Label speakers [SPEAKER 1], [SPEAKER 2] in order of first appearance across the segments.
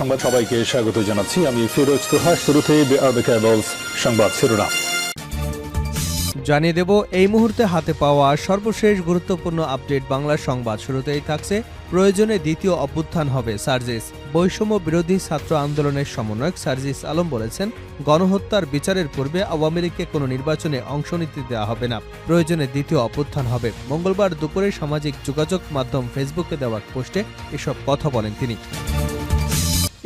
[SPEAKER 1] সংবাদ সবাইকে স্বাগত জানাচ্ছি। আমি ফিরোজ তোহা। শুরুতেই সংবাদ শিরোনাম
[SPEAKER 2] জানিয়ে দেব এই মুহূর্তে হাতে পাওয়া সর্বশেষ গুরুত্বপূর্ণ আপডেট বাংলা সংবাদ। শুরুতেই থাকছে প্রয়োজনে দ্বিতীয় অভ্যুত্থান হবে সার্জিস। বৈষম্য বিরোধী ছাত্র আন্দোলনের সমন্বয়ক সার্জিস আলম বলেছেন, গণহত্যার বিচারের পূর্বে আওয়ামী লীগকে কোনো নির্বাচনে অংশ নিতে দেওয়া হবে না, প্রয়োজনে দ্বিতীয় অভ্যুত্থান হবে। মঙ্গলবার দুপুরে সামাজিক যোগাযোগ মাধ্যম ফেসবুকে দেওয়া পোস্টে এসব কথা বলেন তিনি।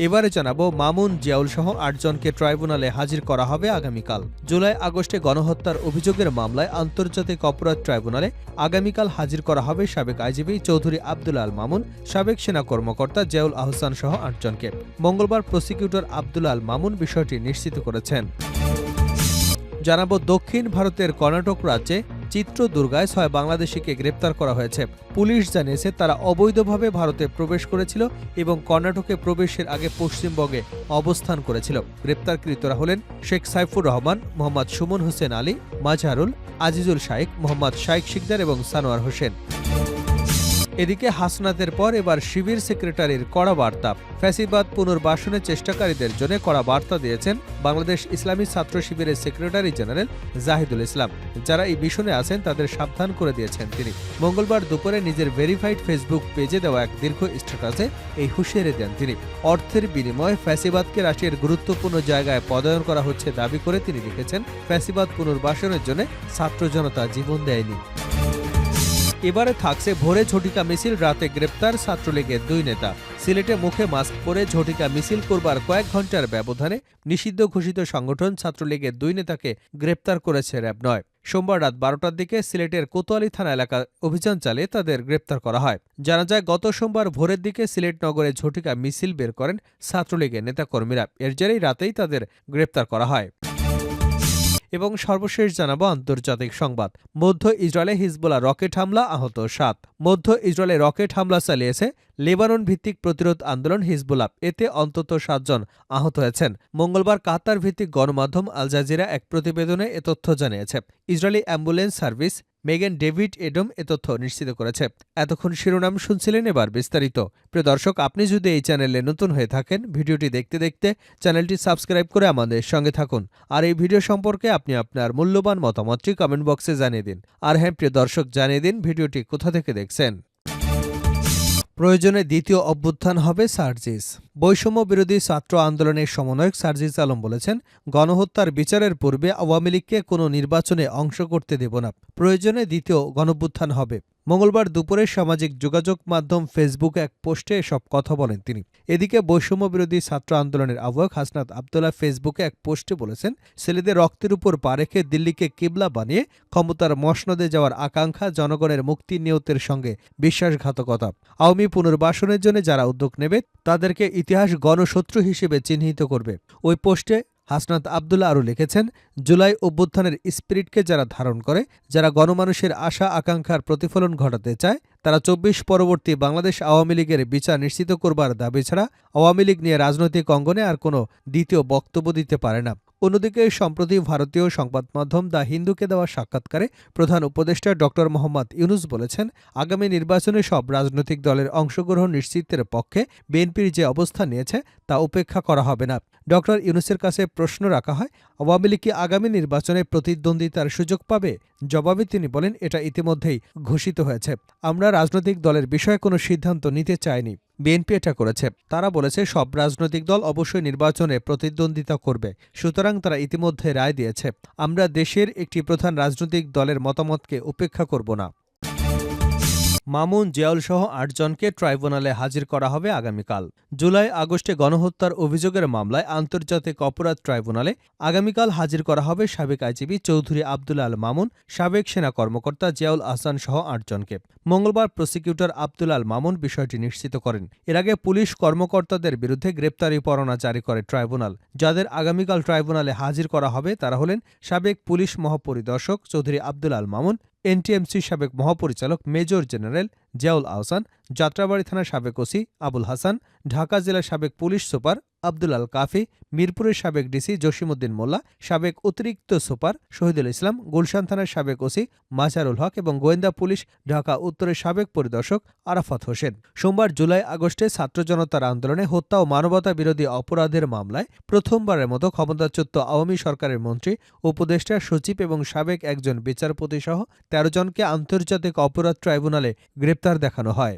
[SPEAKER 2] এবারে জানাবো, মামুন, জিয়াউল সহ ৮ জনকে ট্রাইব্যুনালে হাজির করা হবে আগামীকাল। জুলাই আগস্টে গণহত্যার অভিযোগের মামলায় আন্তর্জাতিক অপরাধ ট্রাইব্যুনালে আগামীকাল হাজির করা হবে সাবেক আইজিপি চৌধুরী আব্দুল আল মামুন, সাবেক সেনা কর্মকর্তা জিয়াউল আহসান সহ ৮ জনকে। মঙ্গলবার প্রসিকিউটর আব্দুল আল মামুন বিষয়টি নিশ্চিত করেছেন। জানাবো, দক্ষিণ ভারতের কর্ণাটক রাজ্যে চিত্রদুর্গায় ৬ বাংলাদেশিকে গ্রেপ্তার করা হয়েছে। পুলিশ জানিয়েছে তারা অবৈধভাবে ভারতে প্রবেশ করেছিল এবং কর্ণাটকে প্রবেশের আগে পশ্চিমবঙ্গে অবস্থান করেছিল। গ্রেপ্তারকৃতরা হলেন শেখ সাইফুর রহমান, মোহাম্মদ সুমন হোসেন আলী, মাজহারুল, আজিজুল শাইখ, মোহাম্মদ শাইখ শিকদার এবং সানোয়ার হোসেন। এদিকে হাসনাতের পর এবার শিবির সেক্রেটারির কড়া বার্তা। ফ্যাসিবাদ পুনর্বাসনের চেষ্টাকারীদের জন্য কড়া বার্তা দিয়েছেন বাংলাদেশ ইসলামী ছাত্র শিবিরের সেক্রেটারি জেনারেল জাহিদুল ইসলাম। যারা এই মিশনে আছেন তাদের সাবধান করে দিয়েছেন তিনি। মঙ্গলবার দুপুরে নিজের ভেরিফাইড ফেসবুক পেজে দেওয়া এক দীর্ঘ স্ট্যাটাসে এই হুঁশিয়ারি দেন তিনি। অর্থের বিনিময়ে ফ্যাসিবাদকে রাশিয়ার গুরুত্বপূর্ণ জায়গায় পদায়ন করা হচ্ছে দাবি করে তিনি লিখেছেন, ফ্যাসিবাদ পুনর্বাসনের জন্য ছাত্র জনতা জীবন দেয়নি। এবারে থাকছে ভোরে ঝটিকা মিছিল, রাতে গ্রেপ্তার ছাত্রলীগের 2 নেতা। সিলেটে মুখে মাস্ক পরে ঝটিকা মিছিল করবার কয়েক ঘণ্টার ব্যবধানে নিষিদ্ধ ঘোষিত সংগঠন ছাত্রলীগের 2 নেতাকে গ্রেপ্তার করেছে র্যাব 9। সোমবার রাত 12টার দিকে সিলেটের কোতোয়ালি থানা এলাকা অভিযান চালিয়ে তাদের গ্রেপ্তার করা হয়। জানা যায়, গত সোমবার ভোরের দিকে সিলেট নগরে ঝটিকা মিছিল বের করেন ছাত্রলীগের নেতাকর্মীরা। এর জেরেই রাতেই তাদের গ্রেপ্তার করা হয়। এবং সর্বশেষ জানাবো আন্তর্জাতিক সংবাদ। মধ্য ইসরায়েলে হিজবুল্লাহ রকেট হামলা, আহত 7। মধ্য ইসরায়েলে রকেট হামলা চালিয়েছে লেবানন ভিত্তিক প্রতিরোধ আন্দোলন হিজবুল্লাহ। এতে অন্তত 7 জন আহত হয়েছেন। মঙ্গলবার কাতার ভিত্তিক গণমাধ্যম আল জাজিরা এক প্রতিবেদনে এ তথ্য জানিয়েছে। ইসরায়েলি অ্যাম্বুলেন্স সার্ভিস মেগান ডেভিড এডম এ তথ্য নিশ্চিত করেছে। এতক্ষণ শিরোনাম শুনছিলেন, এবার বিস্তারিত। প্রিয় দর্শক, আপনি যদি এই চ্যানেলে নতুন হয়ে থাকেন, ভিডিওটি দেখতে দেখতে চ্যানেলটি সাবস্ক্রাইব করে আমাদের সঙ্গে থাকুন। আর এই ভিডিও সম্পর্কে আপনি আপনার মূল্যবান মতামতটি কমেন্ট বক্সে জানিয়ে দিন। আর হ্যাঁ প্রিয় দর্শক, জানিয়ে দিন ভিডিওটি কোথা থেকে দেখছেন। প্রয়োজনে দ্বিতীয় অভ্যুত্থান হবে সার্জিস। বৈষম্য বিরোধী ছাত্র আন্দোলনের সমন্বয়ক সার্জিস আলম বলেছেন, গণহত্যার বিচারের পূর্বে আওয়ামী লীগকে কোনো নির্বাচনে অংশ করতে দেব না, প্রয়োজনে দ্বিতীয় গণঅভ্যুত্থান হবে। মঙ্গলবার দুপুরে সামাজিক যোগাযোগ মাধ্যম ফেসবুকে এক পোস্টে এসব কথা বলেন তিনি। এদিকে বৈষম্য বিরোধী ছাত্র আন্দোলনের আহ্বায়ক হাসনাত আবদুল্লাহ ফেসবুকে এক পোস্টে বলেছেন, ছেলেদের রক্তের উপর পা রেখে দিল্লিকে কিবলা বানিয়ে ক্ষমতার মসনদে যাওয়ার আকাঙ্ক্ষা জনগণের মুক্তি নিয়তের সঙ্গে বিশ্বাসঘাতকতা। আওয়ামী পুনর্বাসনের জন্য যারা উদ্যোগ নেবে তাদেরকে ইতিহাস গণশত্রু হিসেবে চিহ্নিত করবে। ওই পোস্টে হাসনাত আবদুল্লাহ আরও লিখেছেন, জুলাই অভ্যুত্থানের স্পিরিটকে যারা ধারণ করে, যারা গণমানুষের আশা আকাঙ্ক্ষার প্রতিফলন ঘটাতে চায়, তারা 24 পরবর্তী বাংলাদেশ আওয়ামী লীগের বিচার নিশ্চিত করবার দাবি ছাড়া আওয়ামী লীগ নিয়ে রাজনৈতিক অঙ্গনে আর কোনো দ্বিতীয় বক্তব্য দিতে পারে না। অন্যদিকে সম্প্রতি ভারতীয় সংবাদ মাধ্যম দ্য হিন্দুকে দেওয়া সাক্ষাৎকারে প্রধান উপদেষ্টা ড মোহাম্মদ ইউনুস বলেছেন, আগামী নির্বাচনে সব রাজনৈতিক দলের অংশগ্রহণ নিশ্চিতের পক্ষে বিএনপির যে অবস্থান নিয়েছে তা উপেক্ষা করা হবে না। ড ইউনুসের কাছে প্রশ্ন রাখা হয়, আওয়ামী লীগ কি আগামী নির্বাচনে প্রতিদ্বন্দ্বিতার সুযোগ পাবে? জবাবে তিনি বলেন, এটা ইতিমধ্যেই ঘোষিত হয়েছে। আমরা রাজনৈতিক দলের বিষয়ে কোনো সিদ্ধান্ত নিতে চাইনি, বিএনপি এটা করেছে। তারা বলেছে সব রাজনৈতিক দল অবশ্যই নির্বাচনে প্রতিদ্বন্দ্বিতা করবে, সুতরাং তারা ইতিমধ্যে রায় দিয়েছে। আমরা দেশের একটি প্রধান রাজনৈতিক দলের মতামতকে উপেক্ষা করব না। মামুন, জিয়াউল সহ ৮ জনকে ট্রাইব্যুনালে হাজির করা হবে আগামীকাল। জুলাই আগস্টে গণহত্যার অভিযোগের মামলায় আন্তর্জাতিক অপরাধ ট্রাইব্যুনালে আগামীকাল হাজির করা হবে সাবেক আইজিপি চৌধুরী আব্দুল আল মামুন, সাবেক সেনা কর্মকর্তা জিয়াউল আহসান সহ ৮ জনকে। মঙ্গলবার প্রসিকিউটর আব্দুল আল মামুন বিষয়টি নিশ্চিত করেন। এর আগে পুলিশ কর্মকর্তাদের বিরুদ্ধে গ্রেপ্তারি পরোয়ানা জারি করে ট্রাইব্যুনাল। যাদের আগামীকাল ট্রাইব্যুনালে হাজির করা হবে তারা হলেন সাবেক পুলিশ মহাপরিদর্শক চৌধুরী আব্দুল আল মামুন, এনটিএমসি সাবেক মহাপরিচালক মেজর জেনারেল জিয়াউল আহসান, যাত্রাবাড়ী থানার সাবেক ওসি আবুল হাসান, ঢাকা জেলার সাবেক পুলিশ সুপার আব্দুল আল কাফি, মিরপুরের সাবেক ডিসি জসিমউদ্দিন মোল্লা, সাবেক অতিরিক্ত সুপার শহীদুল ইসলাম, গুলশান থানার সাবেক ওসি মাজহারুল হক এবং গোয়েন্দা পুলিশ ঢাকা উত্তরের সাবেক পরিদর্শক আরাফাত হোসেন। সোমবার জুলাই-আগস্টে ছাত্র জনতার আন্দোলনে হত্যা ও মানবতা বিরোধী অপরাধের মামলায় প্রথমবারের মতো ক্ষমতাচ্যুত আওয়ামী সরকারের মন্ত্রী, উপদেষ্টা, সচিব এবং সাবেক একজন বিচারপতিসহ ১৩ জনকে আন্তর্জাতিক অপরাধ ট্রাইব্যুনালে গ্রেপ্তার দেখানো হয়।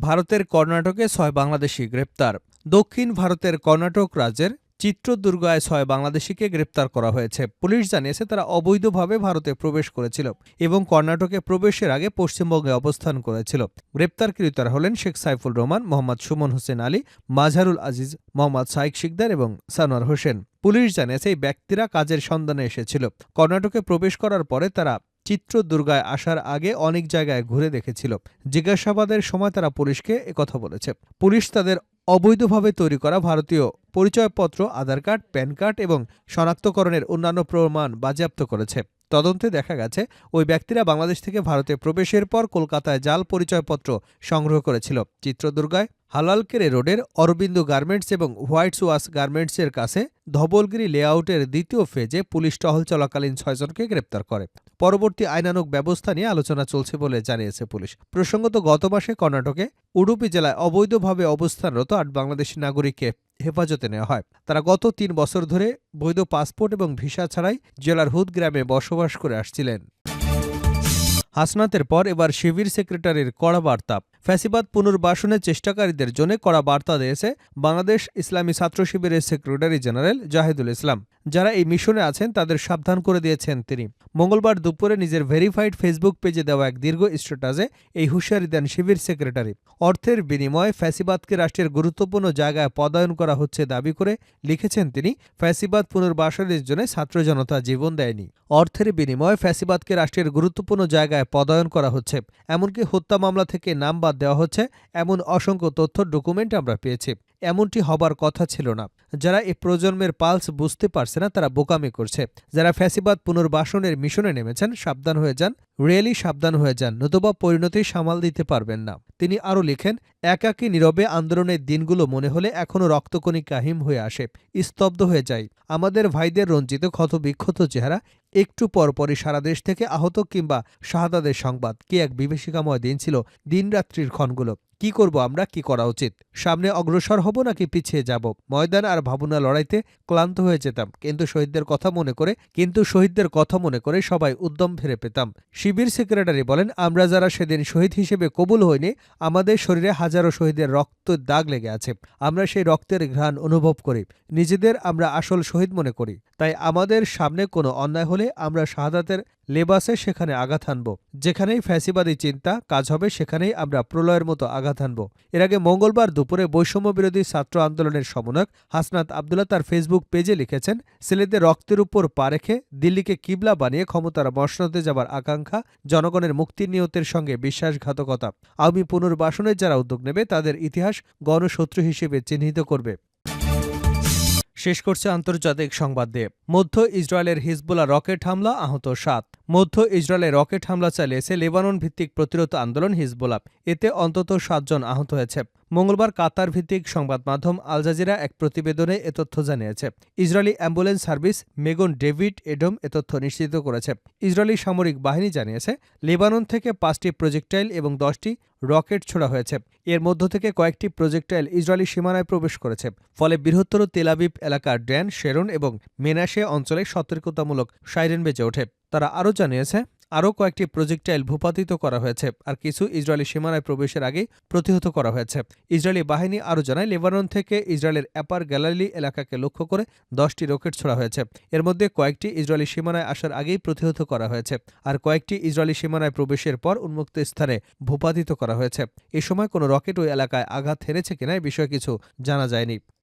[SPEAKER 2] ভারতের কর্ণাটকে ৬ বাংলাদেশি গ্রেপ্তার। দক্ষিণ ভারতের কর্ণাটক রাজ্যের চিত্রদুর্গায় ৬ বাংলাদেশিকে গ্রেপ্তার করা হয়েছে। পুলিশ জানিয়েছে তারা অবৈধভাবে ভারতে প্রবেশ করেছিল এবং কর্ণাটকে প্রবেশের আগে পশ্চিমবঙ্গে অবস্থান করেছিল। গ্রেপ্তারকৃতরা হলেন শেখ সাইফুল রহমান, মোহাম্মদ সুমন হোসেন আলী, মাজহারুল আজিজ, মোহাম্মদ সাইক শিকদার এবং সানোয়ার হোসেন। পুলিশ জানিয়েছে এই ব্যক্তিরা কাজের সন্ধানে এসেছিল। কর্ণাটকে প্রবেশ করার পরে তারা চিত্রদুর্গায় আসার আগে অনেক জায়গায় ঘুরে দেখেছিল। জিজ্ঞাসাবাদের সময় তারা পুলিশকে একথা বলেছে। পুলিশ তাদের অবৈধভাবে তৈরি করা ভারতীয় পরিচয়পত্র, আধার কার্ড, প্যান কার্ড এবং শনাক্তকরণের অন্যান্য প্রমাণ বাজেয়াপ্ত করেছে। তদন্তে দেখা গেছে ওই ব্যক্তিরা বাংলাদেশ থেকে ভারতে প্রবেশের পর কলকাতায় জাল পরিচয়পত্র সংগ্রহ করেছিল। চিত্রদুর্গায় হালালকেরে রোডের অরবিন্দু গার্মেন্টস এবং হোয়াইটস ওয়াশ গার্মেন্টসের কাছে ধবলগিরি লেআউটের দ্বিতীয় ফেজে পুলিশ টহল চলাকালীন ৬ জনকে গ্রেপ্তার করে। পরবর্তী আইনানুগ ব্যবস্থা নিয়ে আলোচনা চলছে বলে জানিয়েছে পুলিশ। প্রসঙ্গত, গত মাসে কর্ণাটকে উডুপি জেলায় অবৈধভাবে অবস্থানরত ৮ বাংলাদেশি নাগরিককে হেফাজতে নেওয়া হয়। তারা গত ৩ বছর ধরে বৈধ পাসপোর্ট এবং ভিসা ছাড়াই জেলার হুদ গ্রামে বসবাস করে আসছিলেন। হাসনাতের পর এবার শিবির সেক্রেটারির কড়া বার্তা। ফ্যাসিবাদ পুনর্বাসনের চেষ্টাকারীদের জন্য কড়া বার্তা দিয়েছে বাংলাদেশ ইসলামী ছাত্র শিবিরের সেক্রেটারি জেনারেল জাহিদুল ইসলাম। যারা এই মিশনে আছেন তাদের সাবধান করে দিয়েছেন তিনি। মঙ্গলবার দুপুরে নিজের ভেরিফাইড ফেসবুক পেজে দেওয়া এক দীর্ঘ স্ট্যাটাসে এই হুঁশিয়ারি দেন শিবির সেক্রেটারি। অর্থের বিনিময়ে ফ্যাসিবাদকে রাষ্ট্রের গুরুত্বপূর্ণ জায়গায় পদায়ন করা হচ্ছে দাবি করে লিখেছেন তিনি, ফ্যাসিবাদ পুনর্বাসনের জন্য ছাত্র জনতা জীবন দেয়নি। অর্থের বিনিময়ে ফ্যাসিবাদকে রাষ্ট্রের গুরুত্বপূর্ণ জায়গায় পদায়ন করা হচ্ছে, এমনকি হত্যা মামলা থেকে নাম বাদ দেওয়া হচ্ছে, এমন অসংখ্য তথ্য ডকুমেন্ট আমরা পেয়েছি। এমনটি হবার কথা ছিল না। যারা এই প্রজন্মের পালস বুঝতে পারছে না তারা বোকামি করছে। যারা ফ্যাসিবাদ পুনর্বাসনের মিশনে নেমেছেন সাবধান হয়ে যান, রিয়েলি সাবধান হয়ে যান, নতুবা পরিণতি সামাল দিতে পারবেন না। তিনি আরও লিখেন, একাকী নীরবে আন্দোলনের দিনগুলো মনে হলে এখনও রক্তকণিকা হিম হয়ে আসে, স্তব্ধ হয়ে যায়। আমাদের ভাইদের রঞ্জিত ক্ষতবিক্ষত চেহারা, একটু পরপরই সারা দেশ থেকে আহত কিংবা শাহাদাতের সংবাদ। কি এক বিভীষিকাময় দিন ছিল দিনরাত্রির ক্ষণগুলো। কি করব আমরা, কি করা উচিত? সামনে অগ্রসর হব নাকি পিছিয়ে যাব? ময়দান আর ভাবনা লড়াইতে ক্লান্ত হয়ে যেতাম, কিন্তু শহীদদের কথা মনে করে সবাই উদ্যম ফিরে পেতাম। শিবির সেক্রেটারি বলেন, আমরা যারা সেদিন শহীদ হিসেবে কবুল হইনি, আমাদের শরীরে হাজারো শহীদের রক্তের দাগ লেগে আছে। আমরা সেই রক্তের ঘ্রাণ অনুভব করি, নিজেদের আমরা আসল শহীদ মনে করি। তাই আমাদের সামনে কোনো অন্যায় হলে আমরা শাহাদাতের লেবাসে সেখানে আঘাত হানব। যেখানেই ফ্যাসিবাদী চিন্তা কাজ হবে সেখানেই আমরা প্রলয়ের মতো আঘাত হানব। এর আগে মঙ্গলবার দুপুরে বৈষম্য বিরোধী ছাত্র আন্দোলনের সমন্বয়ক হাসনাত আবদুল্লাহ তার ফেসবুক পেজে লিখেছেন, ছেলেদের রক্তের উপর পা রেখে দিল্লিকে কিবলা বানিয়ে ক্ষমতার মসনদে যাবার আকাঙ্ক্ষা জনগণের মুক্তির নিয়তের সঙ্গে বিশ্বাসঘাতকতা। আওয়ামী পুনর্বাসনের যারা উদ্যোগ নেবে তাদের ইতিহাস গণশত্রু হিসেবে চিহ্নিত করবে। শেষ করছে আন্তর্জাতিক সংবাদ দিয়ে। মধ্য ইসরায়েলের হিজবুল্লাহ রকেট হামলা, আহত ৭। মধ্য ইসরায়েলে রকেট হামলা চালিয়েছে লেবানন ভিত্তিক প্রতিরোধ আন্দোলন হিজবুল্লাহ। এতে অন্তত ৭ জন আহত হয়েছে। মঙ্গলবার কাতার ভিত্তিক সংবাদ মাধ্যম আল জাজিরা এক প্রতিবেদনে এ তথ্য জানিয়েছে। Israeli ambulance service Magen David Adom এ তথ্য নিশ্চিত করেছে। ইসরায়েলি সামরিক বাহিনী জানিয়েছে, লেবানন থেকে ৫টি প্রজেক্টাইল এবং ১০টি রকেট ছোড়া হয়েছে। এর মধ্য থেকে কয়েকটি প্রজেক্টাইল ইসরায়েলি সীমানায় প্রবেশ করেছে। ফলে বৃহত্তর তেল আবিব এলাকার ড্যান, শেরন এবং মেনাশে অঞ্চলে সতর্কতামূলক সাইরেন বেজে ওঠে। তারা আরও জানিয়েছে, আরও কয়েকটি প্রজেক্টাইল ভূপাতিত করা হয়েছে, আর কিছু ইসরায়েলি সীমানায় প্রবেশের আগেই প্রতিহত করা হয়েছে। ইসরায়েলি বাহিনী আরও জানায়, লেবানন থেকে ইসরায়েলের অ্যাপার গ্যালালি এলাকাকে লক্ষ্য করে 10টি রকেট ছোড়া হয়েছে। এর মধ্যে কয়েকটি ইসরায়েলি সীমানায় আসার আগেই প্রতিহত করা হয়েছে, আর কয়েকটি ইসরায়েলি সীমানায় প্রবেশের পর উন্মুক্ত স্থানে ভূপাতিত করা হয়েছে। এ সময় কোনো রকেট ওই এলাকায় আঘাত হেনেছে কিনা এ বিষয়ে কিছু জানা যায়নি।